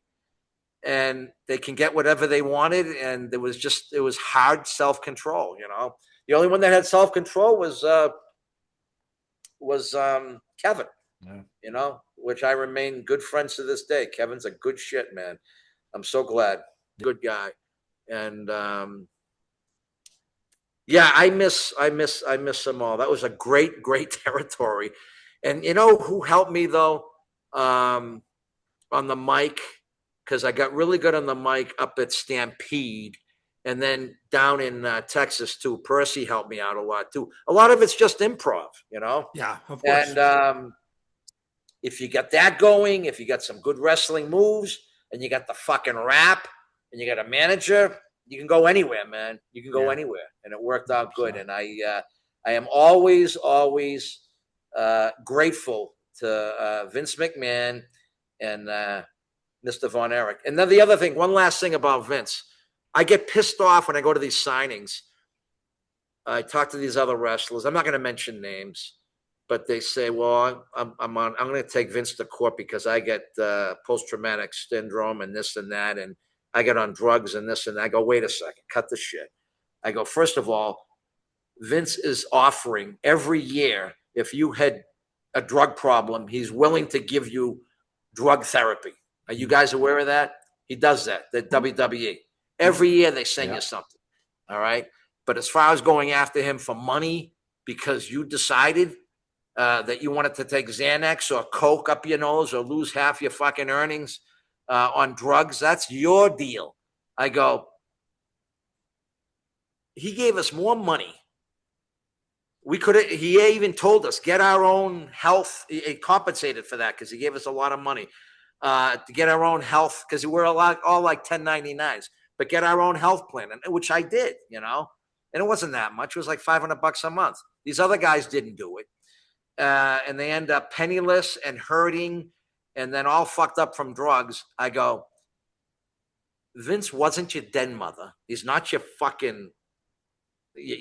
And they can get whatever they wanted. And it was hard self-control, The only one that had self-control was Kevin, which I remain good friends to this day. Kevin's a good shit, man. I'm so glad. Good guy. And I miss them all. That was a great territory. And who helped me though, on the mic, because I got really good on the mic up at Stampede, and then down in Texas too. Percy helped me out a lot too. A lot of it's just improv, Yeah, of course. And if you got that going, if you got some good wrestling moves, and you got the fucking rap, and you got a manager, you can go anywhere, man. You can go anywhere, and it worked out good. And I am always grateful to Vince McMahon and Mr. Von Erich. And then the other thing, one last thing about Vince, I get pissed off when I go to these signings. I talk to these other wrestlers. I'm not going to mention names, but they say, "Well, I'm going to take Vince to court because I get post-traumatic syndrome and this and that, and I get on drugs and this and that." I go, "Wait a second, cut the shit." I go, first of all, Vince is offering every year, if you had a drug problem, he's willing to give you drug therapy. Are you guys aware of that? He does that, the WWE. Every year they send you something. All right. But as far as going after him for money because you decided that you wanted to take Xanax or Coke up your nose or lose half your fucking earnings on drugs, that's your deal. I go, he gave us more money. He even told us, get our own health. He compensated for that because he gave us a lot of money to get our own health, because we're all like 1099s, but get our own health plan, which I did, and it wasn't that much. It was like $500 a month. These other guys didn't do it. And they end up penniless and hurting and then all fucked up from drugs. I go, Vince wasn't your den mother. He's not your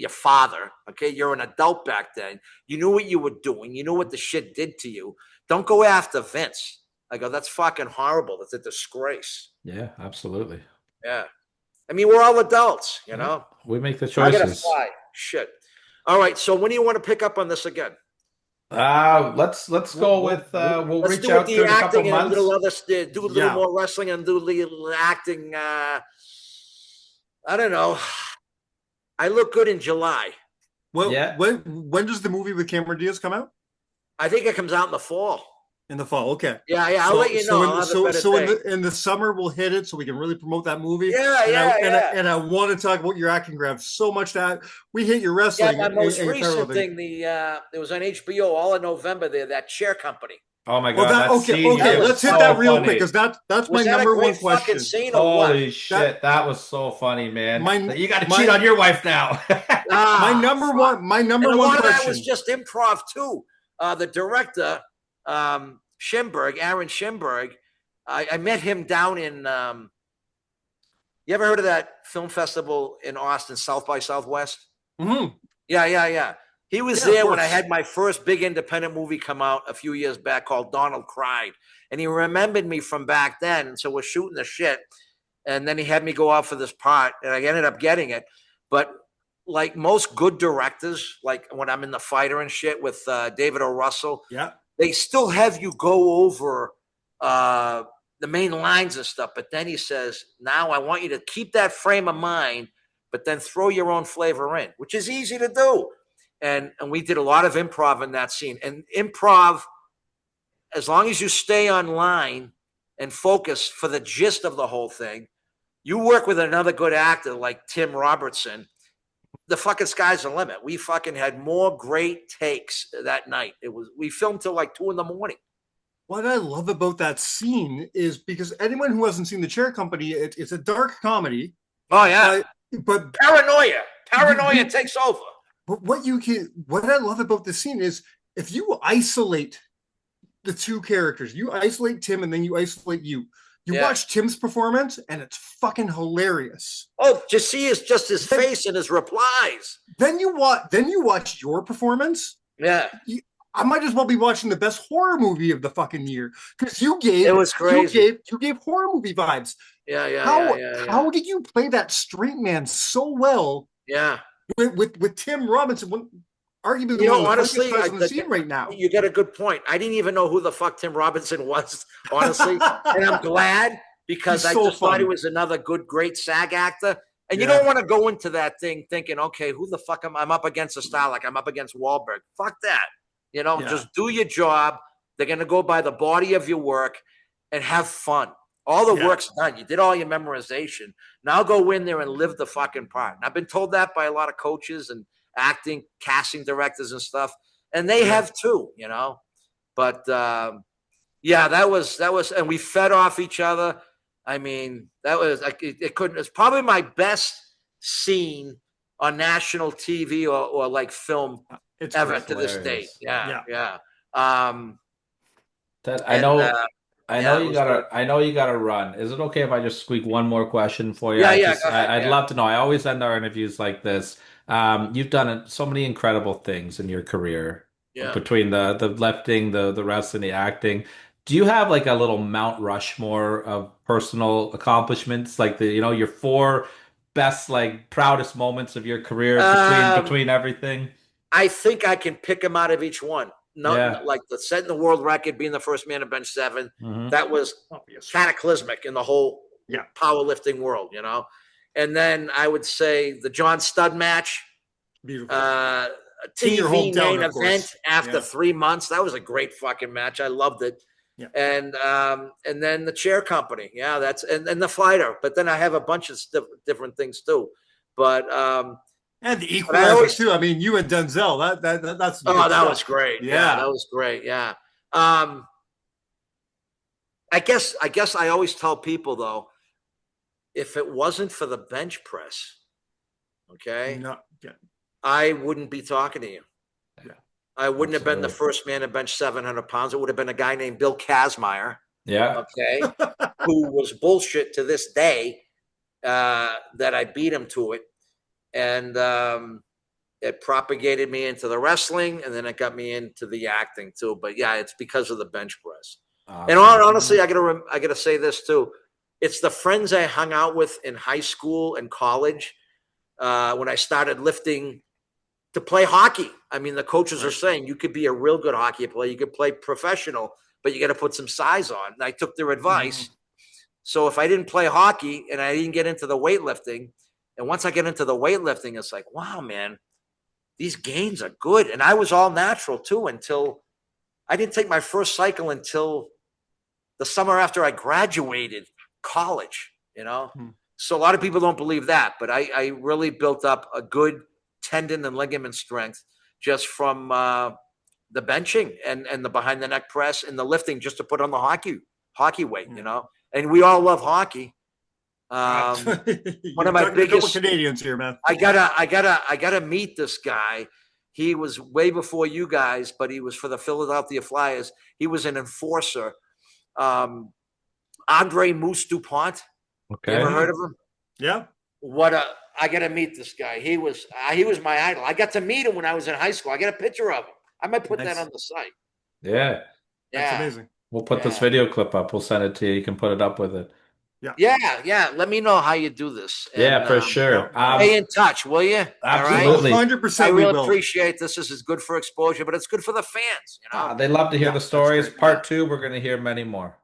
father. Okay. You're an adult back then. You knew what you were doing. You knew what the shit did to you. Don't go after Vince. I go, that's fucking horrible. That's a disgrace. Yeah, absolutely. Yeah. I mean, we're all adults, you know? We make the I gotta choices. fly. Shit. All right. So when do you want to pick up on this again? Let's go with we'll Let's reach do with out the to it in a couple acting and a months. little other, do a little Yeah. more wrestling and do a little acting. I don't know. I look good in July. Well, Yeah. when does the movie with Cameron Diaz come out? I think it comes out in the fall. In the fall. Okay. Yeah, I'll let you know. I'll have a better day. In the summer we'll hit it so we can really promote that movie. Yeah, And I want to talk about your acting graph so much that we hit your Yeah, wrestling. my most and your recent wrestling. thing, it was on HBO all in November there, that Chair Company. Oh my Well, God! okay. Let's hit that real quick because that's Was my that number a great one question. fucking scene or what? Holy shit, that was so funny, man. You got to my- cheat on your wife now. My number fuck. one And a lot question. of that was just improv too. The director, Aaron Schimberg, I met him down in. You ever heard of that film festival in Austin, South by Southwest? Mhm. Yeah. He was Yeah, of there when I course. had my first big independent movie come out a few years back called Donald Cried. And he remembered me from back then. And so we're shooting the shit. And then he had me go out for this part, and I ended up getting it. But like most good directors, like when I'm in The Fighter and shit with David O. Russell, Yeah. they still have you go over the main lines and stuff. But then he says, now I want you to keep that frame of mind, but then throw your own flavor in, which is easy to do. And we did a lot of improv in that scene. And improv, as long as you stay on line and focus for the gist of the whole thing, you work with another good actor like Tim Robertson, the fucking sky's the limit. We fucking had more great takes that night. We filmed till like 2 a.m. What I love about that scene is because anyone who hasn't seen The Chair Company, it's a dark comedy. Oh yeah, but paranoia takes over. But what I love about this scene is if you isolate the two characters, you isolate Tim and then you isolate you. You watch Tim's performance and it's fucking hilarious. Oh, just see his face and his replies. Then you watch your performance. Yeah. I might as well be watching the best horror movie of the fucking year because it was crazy. You gave horror movie vibes. How did you play that straight man so well? Yeah. With Tim Robinson, arguably honestly, the on the scene right now. You got a good point. I didn't even know who the fuck Tim Robinson was, honestly, and I'm glad because I just thought he was another great SAG actor. And you don't want to go into that thing thinking, okay, who the fuck I'm up against a star like I'm up against Wahlberg. Fuck that. Just do your job. They're going to go by the body of your work and have fun. All the work's done. You did all your memorization. Now go in there and live the fucking part. And I've been told that by a lot of coaches and acting, casting directors and stuff. And they have too, But that was, and we fed off each other. I mean, that was, it's probably my best scene on national TV or like film ever to this date. Yeah. Ted, I know you gotta run. Is it okay if I just squeak one more question for you? I'd love to know. I always end our interviews like this. You've done so many incredible things in your career between the lifting, the wrestling, the acting. Do you have like a little Mount Rushmore of personal accomplishments, like your 4 best, like proudest moments of your career between everything? I think I can pick them out of each one. Like the setting the world record, being the first man to bench 7. Mm-hmm. That was cataclysmic in the whole powerlifting world, And then I would say the John Studd match, beautiful, TV main event after 3 months. That was a great fucking match. I loved it. Yeah. And then the Chair Company. Yeah, that's and the Fighter. But then I have a bunch of different things too. But and the Equalizer too. I mean, you and Denzel. That's that was great. Yeah, that was great. Yeah. I guess I always tell people though, if it wasn't for the bench press, I wouldn't be talking to you. Yeah. I wouldn't have been the first man to bench 700 pounds. It would have been a guy named Bill Kazmaier. Yeah. Okay. Who was bullshit to this day, that I beat him to it. And it propagated me into the wrestling, and then it got me into the acting too. But yeah, it's because of the bench press. And honestly, I gotta say this too. It's the friends I hung out with in high school and college when I started lifting to play hockey. I mean, the coaches are saying you could be a real good hockey player, you could play professional, but you got to put some size on. And I took their advice. So if I didn't play hockey and I didn't get into the weightlifting, and once I get into the weightlifting, it's like, wow, man, these gains are good. And I was all natural too until I didn't take my first cycle until the summer after I graduated college, you know? So a lot of people don't believe that, but I really built up a good tendon and ligament strength just from the benching and the behind the neck press and the lifting just to put on the hockey weight, you know? And we all love hockey. One of my biggest Canadians here, man. I gotta meet this guy. He was way before you guys, but he was for the Philadelphia Flyers. He was an enforcer. Andre Moose DuPont. Okay. You ever heard of him? Yeah. I gotta meet this guy. He was my idol. I got to meet him when I was in high school. I got a picture of him. I might put that on the site. Yeah. That's amazing. We'll put this video clip up. We'll send it to you. You can put it up with it. Yeah. Let me know how you do this. Yeah, for sure. Stay in touch, will you? Absolutely. All right? 100%. I really appreciate this. This is good for exposure, but it's good for the fans. You know, They love to hear the stories. Part 2, we're going to hear many more.